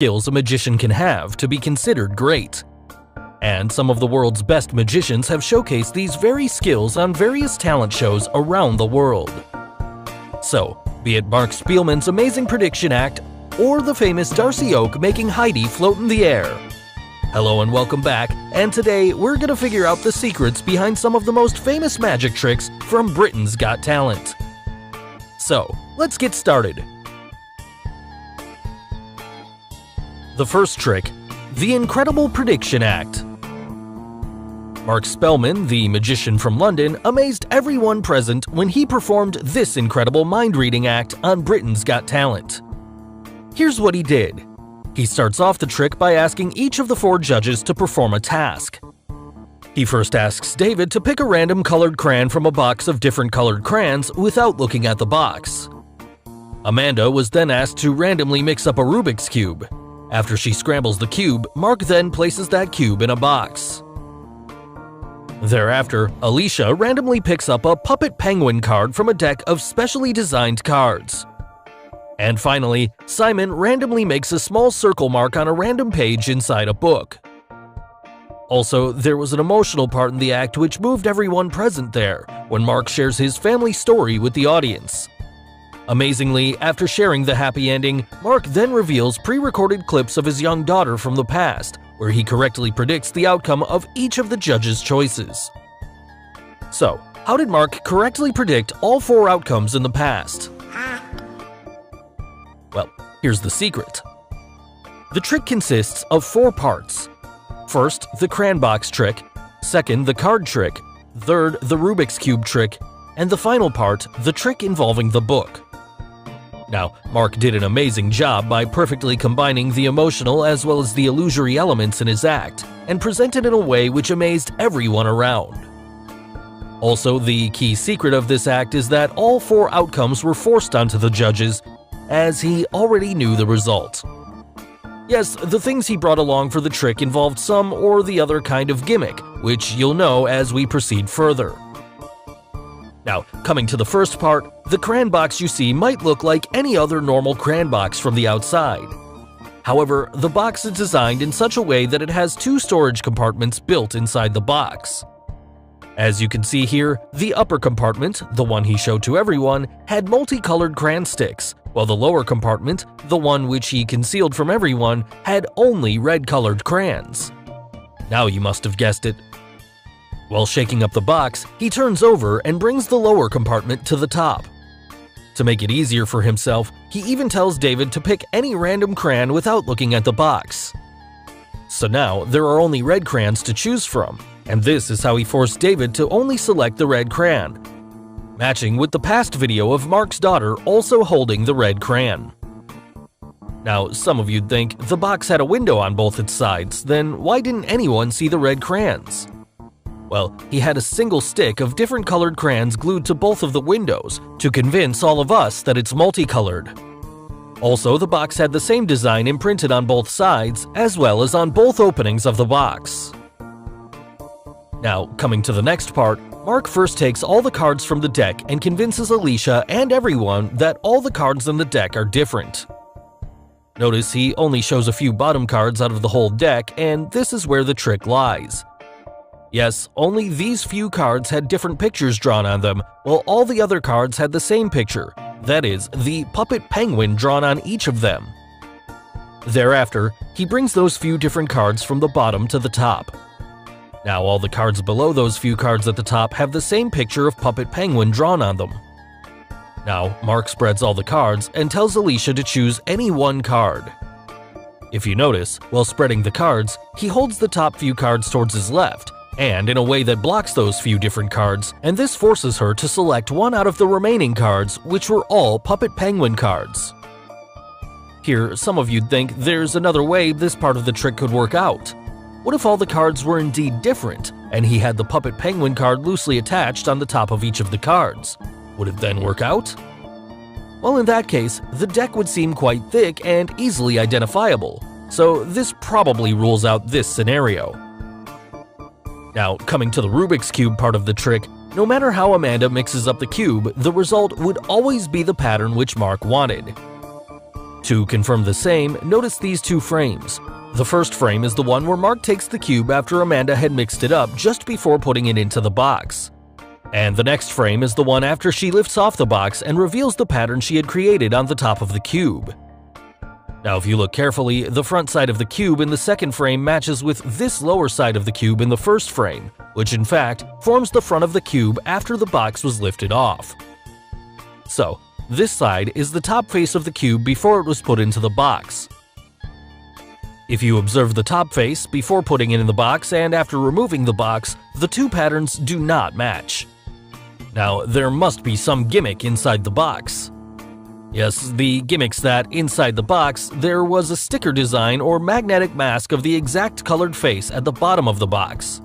skills a magician can have to be considered great. And some of the world's best magicians have showcased these very skills on various talent shows around the world. So, be it Mark Spellman's amazing prediction act, or the famous Darcy Oak making Heidi float in the air. Hello and welcome back, and today we're gonna figure out the secrets behind some of the most famous magic tricks from Britain's Got Talent. So, let's get started. The first trick, the Incredible Prediction Act. Mark Spellman, the magician from London, amazed everyone present when he performed this incredible mind-reading act on Britain's Got Talent. Here's what he did. He starts off the trick by asking each of the 4 judges to perform a task. He first asks David to pick a random colored crayon from a box of different colored crayons without looking at the box. Amanda was then asked to randomly mix up a Rubik's Cube. After she scrambles the cube, Mark then places that cube in a box. Thereafter, Alicia randomly picks up a puppet penguin card from a deck of specially designed cards. And finally, Simon randomly makes a small circle mark on a random page inside a book. Also, there was an emotional part in the act which moved everyone present there, when Mark shares his family story with the audience. Amazingly, after sharing the happy ending, Mark then reveals pre-recorded clips of his young daughter from the past, where he correctly predicts the outcome of each of the judges' choices. So, how did Mark correctly predict all 4 outcomes in the past? Well, here's the secret. The trick consists of 4 parts. First, the crayon box trick, second, the card trick, third, the Rubik's Cube trick, and the final part, the trick involving the book. Now, Mark did an amazing job by perfectly combining the emotional as well as the illusory elements in his act, and presented in a way which amazed everyone around. Also, the key secret of this act is that all 4 outcomes were forced onto the judges, as he already knew the result. Yes, the things he brought along for the trick involved some or the other kind of gimmick, which you'll know as we proceed further. Now, coming to the first part, the crayon box you see might look like any other normal crayon box from the outside. However, the box is designed in such a way that it has 2 storage compartments built inside the box. As you can see here, the upper compartment, the one he showed to everyone, had multicolored crayon sticks, while the lower compartment, the one which he concealed from everyone, had only red-colored crayons. Now you must have guessed it. While shaking up the box, he turns over and brings the lower compartment to the top. To make it easier for himself, he even tells David to pick any random crayon without looking at the box. So now, there are only red crayons to choose from, and this is how he forced David to only select the red crayon, matching with the past video of Mark's daughter also holding the red crayon. Now, some of you'd think the box had a window on both its sides, then why didn't anyone see the red crayons? Well, he had a single stick of different colored crayons glued to both of the windows to convince all of us that it's multicolored. Also, the box had the same design imprinted on both sides, as well as on both openings of the box. Now, coming to the next part, Mark first takes all the cards from the deck and convinces Alicia and everyone that all the cards in the deck are different. Notice he only shows a few bottom cards out of the whole deck, and this is where the trick lies. Yes, only these few cards had different pictures drawn on them, while all the other cards had the same picture, that is, the puppet penguin drawn on each of them. Thereafter, he brings those few different cards from the bottom to the top. Now all the cards below those few cards at the top have the same picture of puppet penguin drawn on them. Now, Mark spreads all the cards and tells Alicia to choose any one card. If you notice, while spreading the cards, he holds the top few cards towards his left, and in a way that blocks those few different cards, and this forces her to select one out of the remaining cards, which were all puppet penguin cards. Here, some of you'd think there's another way this part of the trick could work out. What if all the cards were indeed different, and he had the puppet penguin card loosely attached on the top of each of the cards? Would it then work out? Well, in that case, the deck would seem quite thick and easily identifiable, so this probably rules out this scenario. Now, coming to the Rubik's Cube part of the trick, no matter how Amanda mixes up the cube, the result would always be the pattern which Mark wanted. To confirm the same, notice these two frames. The first frame is the one where Mark takes the cube after Amanda had mixed it up just before putting it into the box. And the next frame is the one after she lifts off the box and reveals the pattern she had created on the top of the cube. Now if you look carefully, the front side of the cube in the second frame matches with this lower side of the cube in the first frame, which in fact forms the front of the cube after the box was lifted off. So, this side is the top face of the cube before it was put into the box. If you observe the top face before putting it in the box and after removing the box, the two patterns do not match. Now, there must be some gimmick inside the box. Yes, the gimmick's that inside the box, there was a sticker design or magnetic mask of the exact colored face at the bottom of the box.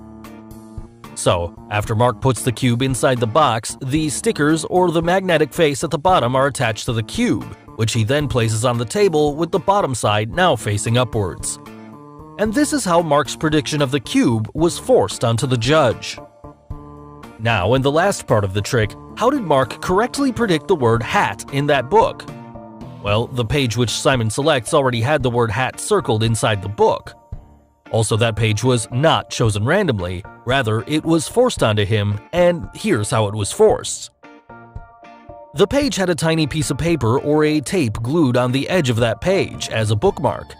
So, after Mark puts the cube inside the box, the stickers or the magnetic face at the bottom are attached to the cube, which he then places on the table with the bottom side now facing upwards. And this is how Mark's prediction of the cube was forced onto the judge. Now, in the last part of the trick, how did Mark correctly predict the word hat in that book? Well, the page which Simon selects already had the word hat circled inside the book. Also, that page was not chosen randomly, rather it was forced onto him, and here's how it was forced. The page had a tiny piece of paper or a tape glued on the edge of that page as a bookmark,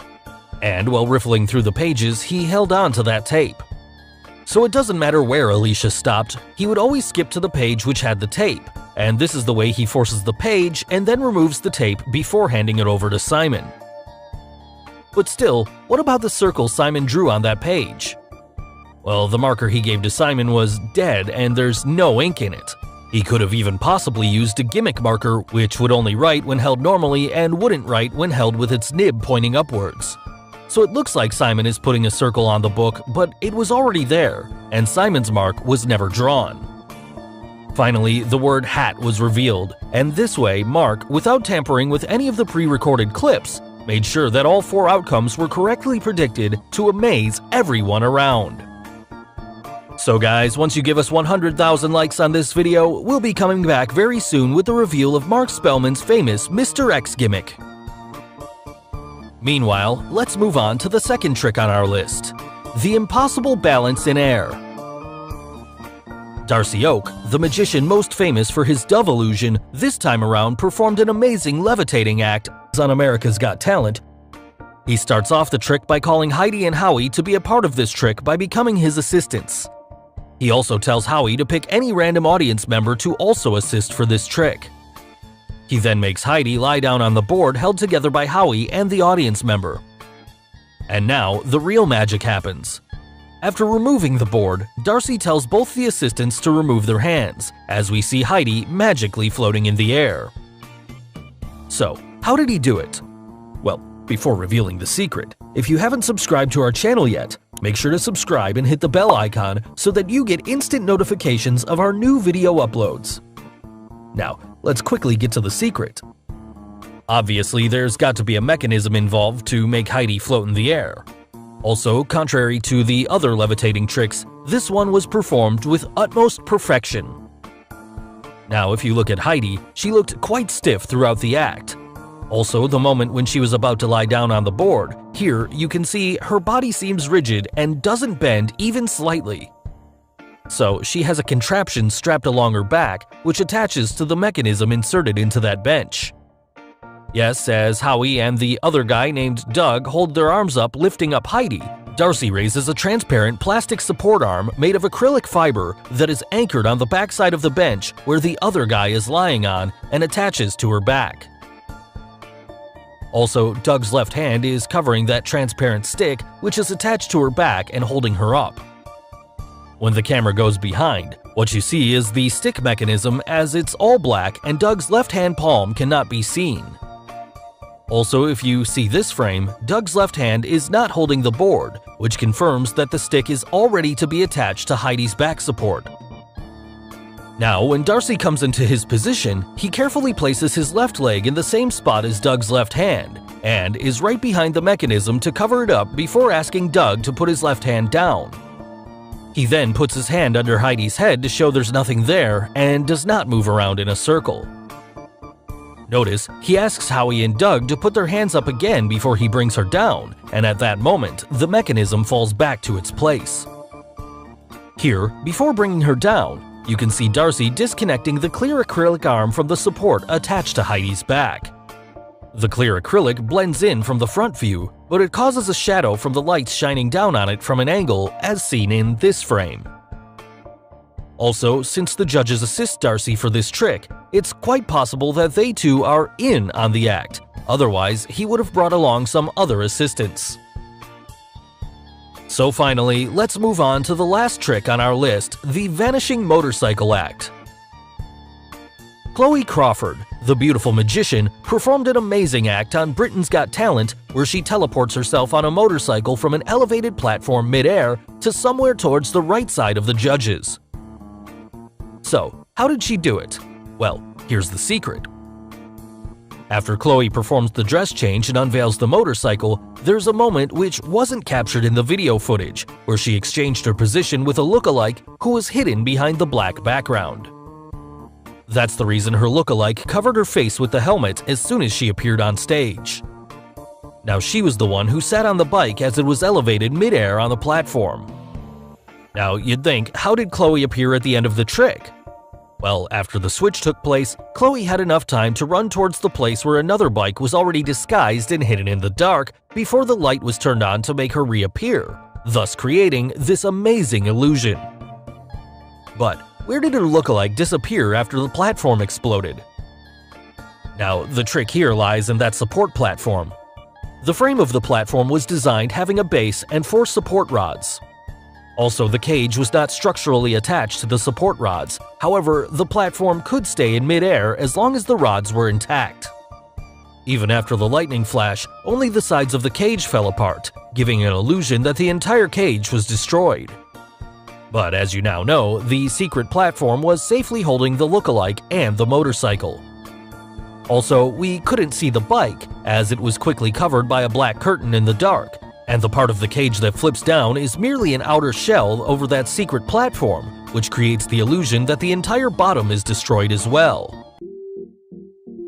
and while riffling through the pages, he held on to that tape. So it doesn't matter where Alicia stopped, he would always skip to the page which had the tape, and this is the way he forces the page and then removes the tape before handing it over to Simon. But still, what about the circle Simon drew on that page? Well, the marker he gave to Simon was dead and there's no ink in it. He could have even possibly used a gimmick marker which would only write when held normally and wouldn't write when held with its nib pointing upwards. So it looks like Simon is putting a circle on the book, but it was already there, and Simon's mark was never drawn. Finally, the word hat was revealed, and this way Mark, without tampering with any of the pre-recorded clips, made sure that all four outcomes were correctly predicted to amaze everyone around. So guys, once you give us 100,000 likes on this video, we'll be coming back very soon with the reveal of Mark Spellman's famous Mr. X gimmick. Meanwhile, let's move on to the second trick on our list, the impossible balance in air. Darcy Oak, the magician most famous for his dove illusion, this time around performed an amazing levitating act on America's Got Talent. He starts off the trick by calling Heidi and Howie to be a part of this trick by becoming his assistants. He also tells Howie to pick any random audience member to also assist for this trick. He then makes Heidi lie down on the board held together by Howie and the audience member. And now, the real magic happens. After removing the board, Darcy tells both the assistants to remove their hands, as we see Heidi magically floating in the air. So, how did he do it? Well, before revealing the secret, if you haven't subscribed to our channel yet, make sure to subscribe and hit the bell icon so that you get instant notifications of our new video uploads. Now, let's quickly get to the secret. Obviously, there's got to be a mechanism involved to make Heidi float in the air. Also, contrary to the other levitating tricks, this one was performed with utmost perfection. Now, if you look at Heidi, she looked quite stiff throughout the act. Also, the moment when she was about to lie down on the board, here you can see her body seems rigid and doesn't bend even slightly. So, she has a contraption strapped along her back, which attaches to the mechanism inserted into that bench. Yes, as Howie and the other guy named Doug hold their arms up lifting up Heidi, Darcy raises a transparent plastic support arm made of acrylic fiber that is anchored on the backside of the bench where the other guy is lying on and attaches to her back. Also, Doug's left hand is covering that transparent stick which is attached to her back and holding her up. When the camera goes behind, what you see is the stick mechanism as it's all black and Doug's left hand palm cannot be seen. Also, if you see this frame, Doug's left hand is not holding the board, which confirms that the stick is all ready to be attached to Heidi's back support. Now, when Darcy comes into his position, he carefully places his left leg in the same spot as Doug's left hand, and is right behind the mechanism to cover it up before asking Doug to put his left hand down. He then puts his hand under Heidi's head to show there's nothing there and does not move around in a circle. Notice, he asks Howie and Doug to put their hands up again before he brings her down, and at that moment, the mechanism falls back to its place. Here, before bringing her down, you can see Darcy disconnecting the clear acrylic arm from the support attached to Heidi's back. The clear acrylic blends in from the front view, but it causes a shadow from the lights shining down on it from an angle as seen in this frame. Also, since the judges assist Darcy for this trick, it's quite possible that they too are in on the act, otherwise he would have brought along some other assistants. So finally, let's move on to the last trick on our list, the Vanishing Motorcycle Act. Chloe Crawford, the beautiful magician, performed an amazing act on Britain's Got Talent where she teleports herself on a motorcycle from an elevated platform mid-air to somewhere towards the right side of the judges. So, how did she do it? Well, here's the secret. After Chloe performs the dress change and unveils the motorcycle, there's a moment which wasn't captured in the video footage, where she exchanged her position with a lookalike who was hidden behind the black background. That's the reason her lookalike covered her face with the helmet as soon as she appeared on stage. Now she was the one who sat on the bike as it was elevated mid-air on the platform. Now you'd think, how did Chloe appear at the end of the trick? Well, after the switch took place, Chloe had enough time to run towards the place where another bike was already disguised and hidden in the dark before the light was turned on to make her reappear, thus creating this amazing illusion. But where did her lookalike disappear after the platform exploded? Now, the trick here lies in that support platform. The frame of the platform was designed having a base and 4 support rods. Also, the cage was not structurally attached to the support rods, however, the platform could stay in mid-air as long as the rods were intact. Even after the lightning flash, only the sides of the cage fell apart, giving an illusion that the entire cage was destroyed. But as you now know, the secret platform was safely holding the lookalike and the motorcycle. Also, we couldn't see the bike, as it was quickly covered by a black curtain in the dark, and the part of the cage that flips down is merely an outer shell over that secret platform, which creates the illusion that the entire bottom is destroyed as well.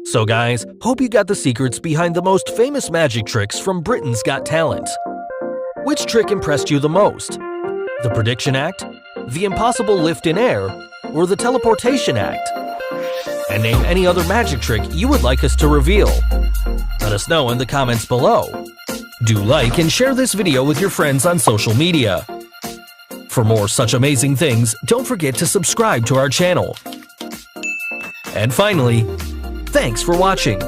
So guys, hope you got the secrets behind the most famous magic tricks from Britain's Got Talent. Which trick impressed you the most? The Prediction Act, the Impossible Lift in Air, or the Teleportation Act? And name any other magic trick you would like us to reveal. Let us know in the comments below. Do like and share this video with your friends on social media. For more such amazing things, don't forget to subscribe to our channel. And finally, thanks for watching.